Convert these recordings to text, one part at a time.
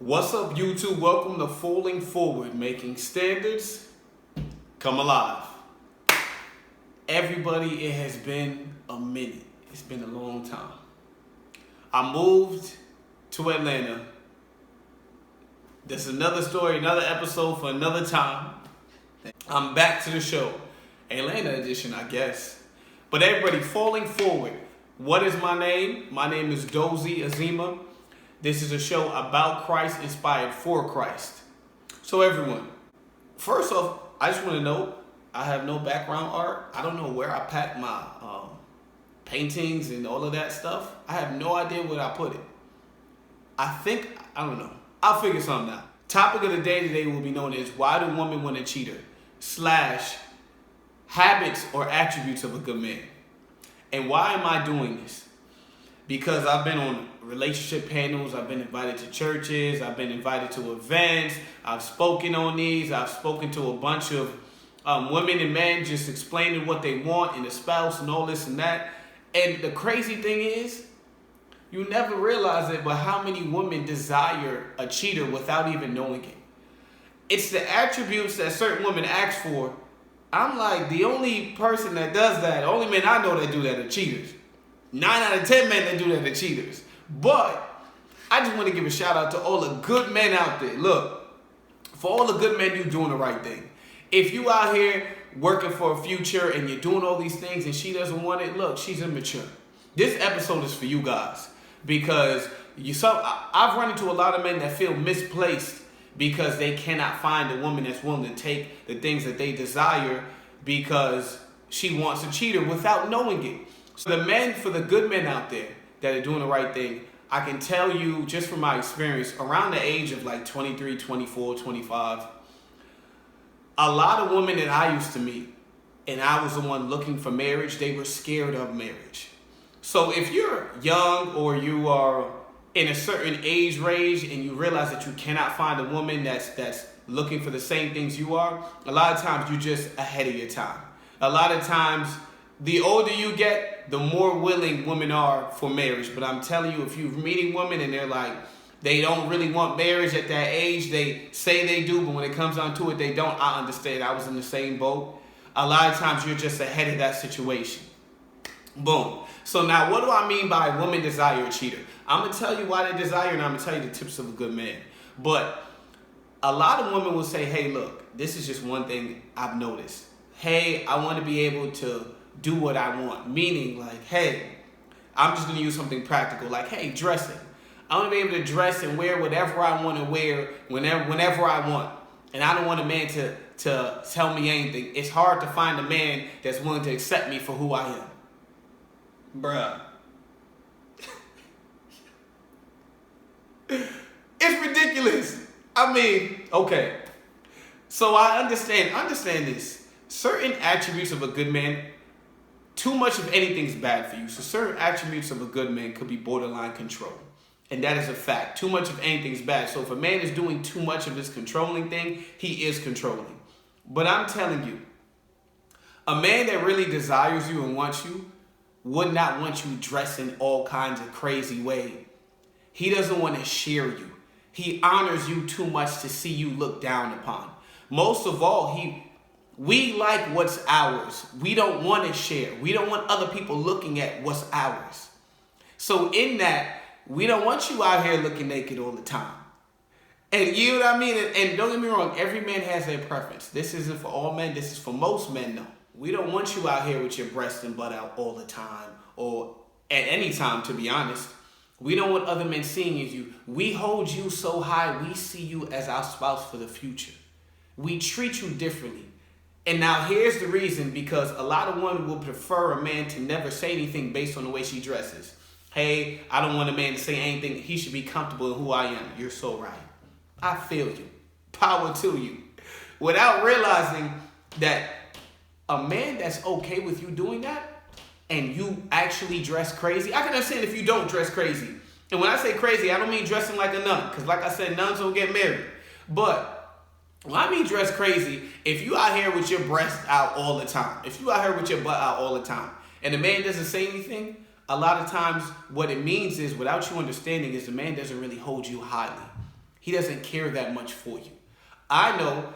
What's up, YouTube? Welcome to Falling Forward, making standards come alive. Everybody, it has been a minute. It's been a long time. I moved to Atlanta. This is another story, another episode for another time. I'm back to the show. Atlanta edition, I guess. But everybody, Falling Forward. What is my name? My name is Dozie Ezemma. This is a show about Christ, inspired for Christ. So everyone, first off, I just want to know, I have no background art. I don't know where I packed my paintings and all of that stuff. I have no idea where I put it. I don't know. I'll figure something out. Topic of the day today will be known as why do women want a cheater? / habits or attributes of a good man. And why am I doing this? Because I've been on relationship panels, I've been invited to churches, I've been invited to events, I've spoken on these, I've spoken to a bunch of women and men just explaining what they want in a spouse and all this and that. And the crazy thing is, you never realize it, but how many women desire a cheater without even knowing it. It's the attributes that certain women ask for. I'm like, the only person that does that, the only men I know that do that are cheaters. 9 out of 10 men that do that are cheaters. But I just want to give a shout out to all the good men out there. Look, for all the good men, you're doing the right thing. If you out here working for a future and you're doing all these things and she doesn't want it, look, she's immature. This episode is for you guys because I've run into a lot of men that feel misplaced because they cannot find a woman that's willing to take the things that they desire because she wants a cheater without knowing it. So the men, for the good men out there that are doing the right thing, I can tell you just from my experience, around the age of like 23, 24, 25, a lot of women that I used to meet, and I was the one looking for marriage, they were scared of marriage. So if you're young or you are in a certain age range and you realize that you cannot find a woman that's looking for the same things you are, a lot of times you're just ahead of your time. A lot of times, the older you get, the more willing women are for marriage. But I'm telling you, if you're meeting women and they're like, they don't really want marriage at that age, they say they do, but when it comes down to it, they don't. I understand. I was in the same boat. A lot of times you're just ahead of that situation. Boom. So now what do I mean by women desire a cheater? I'm going to tell you why they desire, and I'm going to tell you the tips of a good man. But a lot of women will say, hey, look, this is just one thing I've noticed. Hey, I want to be able to do what I want. Meaning like, hey, I'm just going to use something practical. Like, hey, dressing. I want to be able to dress and wear whatever I want to wear whenever I want. And I don't want a man to tell me anything. It's hard to find a man that's willing to accept me for who I am. Bruh. It's ridiculous. I mean, okay. So I understand this. Certain attributes of a good man, too much of anything's bad for you. So certain attributes of a good man could be borderline control. And that is a fact. Too much of anything's bad. So if a man is doing too much of this controlling thing, he is controlling. But I'm telling you, a man that really desires you and wants you would not want you dressed in all kinds of crazy ways. He doesn't want to share you. He honors you too much to see you looked down upon. Most of all, we like what's ours. We don't want to share. We don't want other people looking at what's ours. So in that, we don't want you out here looking naked all the time. And you know what I mean? And don't get me wrong, every man has their preference. This isn't for all men. This is for most men, though. We don't want you out here with your breast and butt out all the time or at any time, to be honest. We don't want other men seeing you. We hold you so high, we see you as our spouse for the future. We treat you differently. And now here's the reason, because a lot of women will prefer a man to never say anything based on the way she dresses. Hey, I don't want a man to say anything. He should be comfortable in who I am. You're so right. I feel you. Power to you. Without realizing that a man that's okay with you doing that and you actually dress crazy. I can understand if you don't dress crazy. And when I say crazy, I don't mean dressing like a nun. Because like I said, nuns don't get married. But when I mean dress crazy, if you out here with your breast out all the time, if you out here with your butt out all the time, and the man doesn't say anything, a lot of times what it means is, without you understanding, is the man doesn't really hold you highly. He doesn't care that much for you. I know,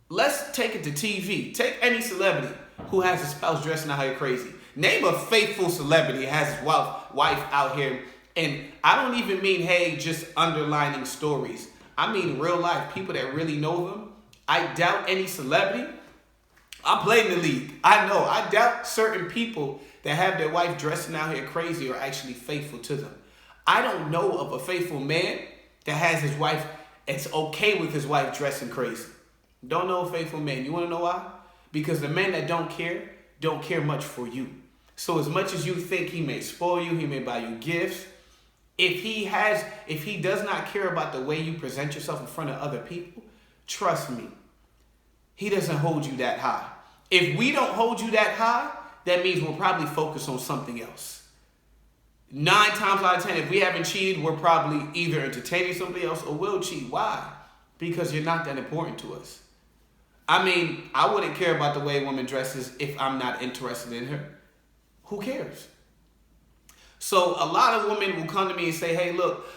let's take it to TV. Take any celebrity who has a spouse dressing out here crazy. Name a faithful celebrity that has his wife out here. And I don't even mean, hey, just underlining stories. I mean real life, people that really know them. I doubt any celebrity. I'm playing the league. I know. I doubt certain people that have their wife dressing out here crazy are actually faithful to them. I don't know of a faithful man that has his wife, it's okay with his wife dressing crazy. Don't know a faithful man. You want to know why? Because the men that don't care much for you. So as much as you think he may spoil you, he may buy you gifts, if he does not care about the way you present yourself in front of other people, trust me, he doesn't hold you that high. If we don't hold you that high, that means we'll probably focus on something else. 9 times out of 10, if we haven't cheated, we're probably either entertaining somebody else or will cheat. Why? Because you're not that important to us. I mean, I wouldn't care about the way a woman dresses if I'm not interested in her. Who cares? So a lot of women will come to me and say, hey, look,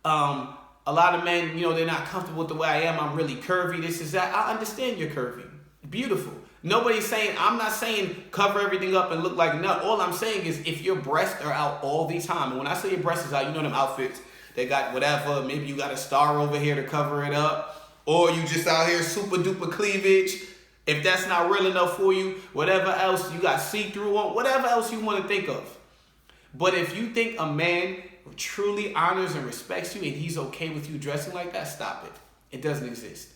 a lot of men, they're not comfortable with the way I am. I'm really curvy. This is that. I understand you're curvy. Beautiful. I'm not saying cover everything up and look like nut. All I'm saying is if your breasts are out all the time, and when I say your breasts is out, them outfits, they got whatever, maybe you got a star over here to cover it up, or you just out here super duper cleavage. If that's not real enough for you, whatever else you got see-through on, whatever else you want to think of. But if you think a man truly honors and respects you and he's okay with you dressing like that, stop it. It doesn't exist.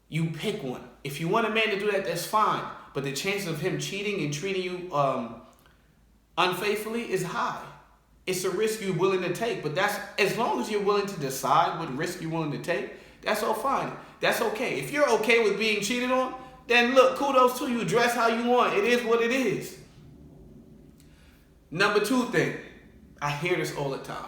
You pick one. If you want a man to do that, that's fine. But the chances of him cheating and treating you unfaithfully is high. It's a risk you're willing to take. But that's as long as you're willing to decide what risk you're willing to take, that's all fine. That's okay. If you're okay with being cheated on, then look, kudos to you. Dress how you want. It is what it is. Number 2 thing. I hear this all the time.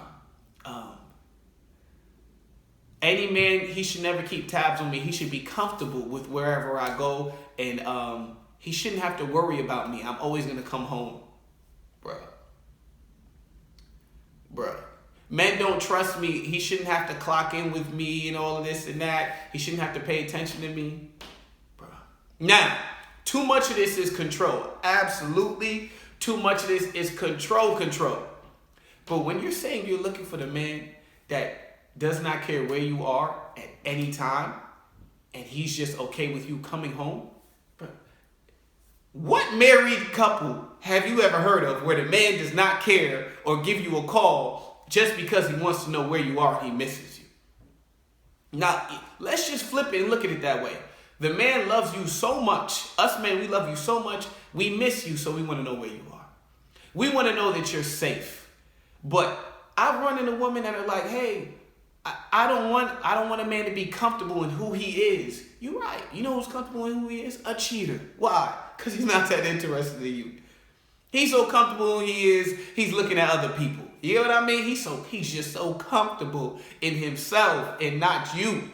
Any man, he should never keep tabs on me. He should be comfortable with wherever I go. And he shouldn't have to worry about me. I'm always going to come home. Bruh. Men don't trust me. He shouldn't have to clock in with me and all of this and that. He shouldn't have to pay attention to me. Bruh. Now, too much of this is control. Absolutely. Too much of this is control. But when you're saying you're looking for the man that does not care where you are at any time, and he's just okay with you coming home, bro, what married couple have you ever heard of where the man does not care or give you a call just because he wants to know where you are and he misses you? Now, let's just flip it and look at it that way. The man loves you so much. Us men, we love you so much. We miss you, so we want to know where you are. We want to know that you're safe. But I've run into women that are like, hey, I don't want a man to be comfortable in who he is. You're right. You know who's comfortable in who he is? A cheater. Why? Because he's not that interested in you. He's so comfortable in who he is, he's looking at other people. You know what I mean? He's just so comfortable in himself and not you.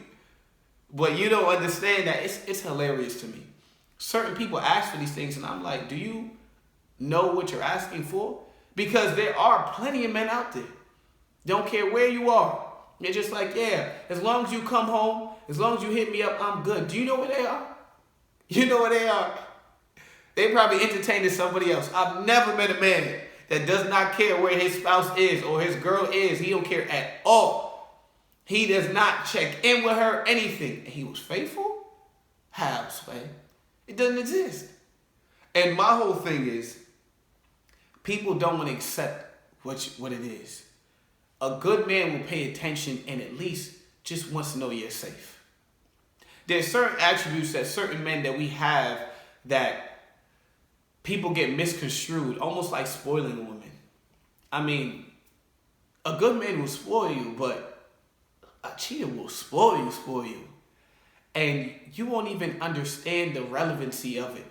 But you don't understand that. It's hilarious to me. Certain people ask for these things, and I'm like, do you know what you're asking for? Because there are plenty of men out there. Don't care where you are. They're just like, yeah, as long as you come home, as long as you hit me up, I'm good. Do you know where they are? You know where they are? They probably entertaining somebody else. I've never met a man that does not care where his spouse is or his girl is. He don't care at all. He does not check in with her, anything. And he was faithful? How, Sway? It doesn't exist. And my whole thing is, people don't want to accept what it is. A good man will pay attention and at least just wants to know you're safe. There's certain attributes that certain men that we have that people get misconstrued, almost like spoiling a woman. I mean, a good man will spoil you, but a cheater will spoil you. And you won't even understand the relevancy of it.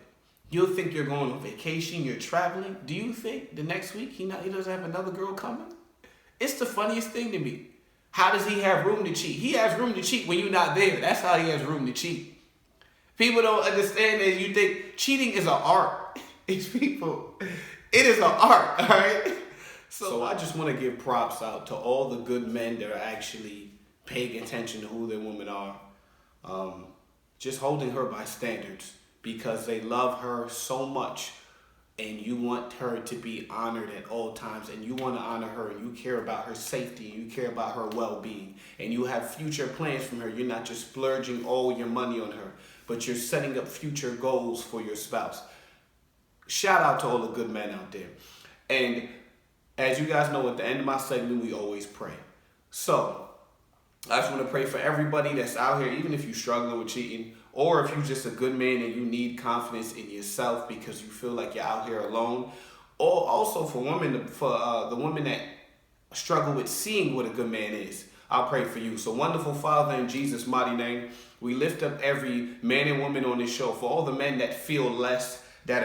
You'll think you're going on vacation, you're traveling. Do you think the next week he doesn't have another girl coming? It's the funniest thing to me. How does he have room to cheat? He has room to cheat when you're not there. That's how he has room to cheat. People don't understand that. You think cheating is an art. It is an art, all right? So I just want to give props out to all the good men that are actually paying attention to who their women are, just holding her by standards because they love her so much and you want her to be honored at all times, and you want to honor her, and you care about her safety, and you care about her well-being, and you have future plans from her. You're not just splurging all your money on her, but you're setting up future goals for your spouse. Shout out to all the good men out there. And as you guys know, at the end of my segment, we always pray. So I just want to pray for everybody that's out here, even if you're struggling with cheating, or if you're just a good man and you need confidence in yourself because you feel like you're out here alone, or also for women, for the women that struggle with seeing what a good man is. I'll pray for you. So, wonderful Father, in Jesus' mighty name, we lift up every man and woman on this show. For all the men that feel less, that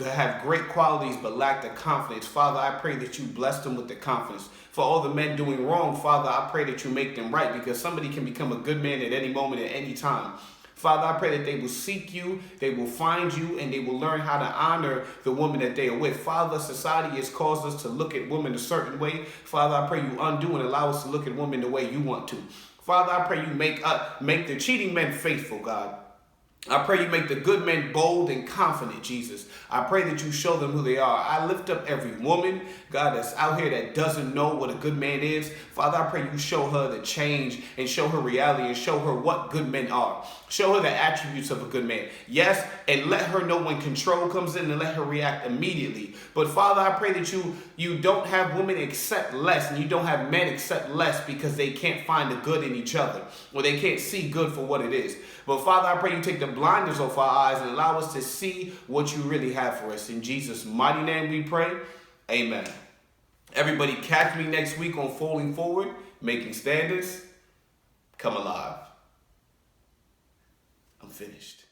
have great qualities but lack the confidence, Father, I pray that you bless them with the confidence. For all the men doing wrong, Father, I pray that you make them right, because somebody can become a good man at any moment, at any time. Father, I pray that they will seek you, they will find you, and they will learn how to honor the woman that they are with. Father, society has caused us to look at women a certain way. Father, I pray you undo and allow us to look at women the way you want to. Father, I pray you make the cheating men faithful, God. I pray you make the good men bold and confident, Jesus. I pray that you show them who they are. I lift up every woman, God, that's out here that doesn't know what a good man is. Father, I pray you show her the change and show her reality and show her what good men are. Show her the attributes of a good man. Yes, and let her know when control comes in and let her react immediately. But Father, I pray that you don't have women accept less and you don't have men accept less because they can't find the good in each other or they can't see good for what it is. But Father, I pray you take the blinders off our eyes and allow us to see what you really have for us. In Jesus' mighty name we pray. Amen. Everybody catch me next week on Falling Forward, Making Standards. Come alive. I'm finished.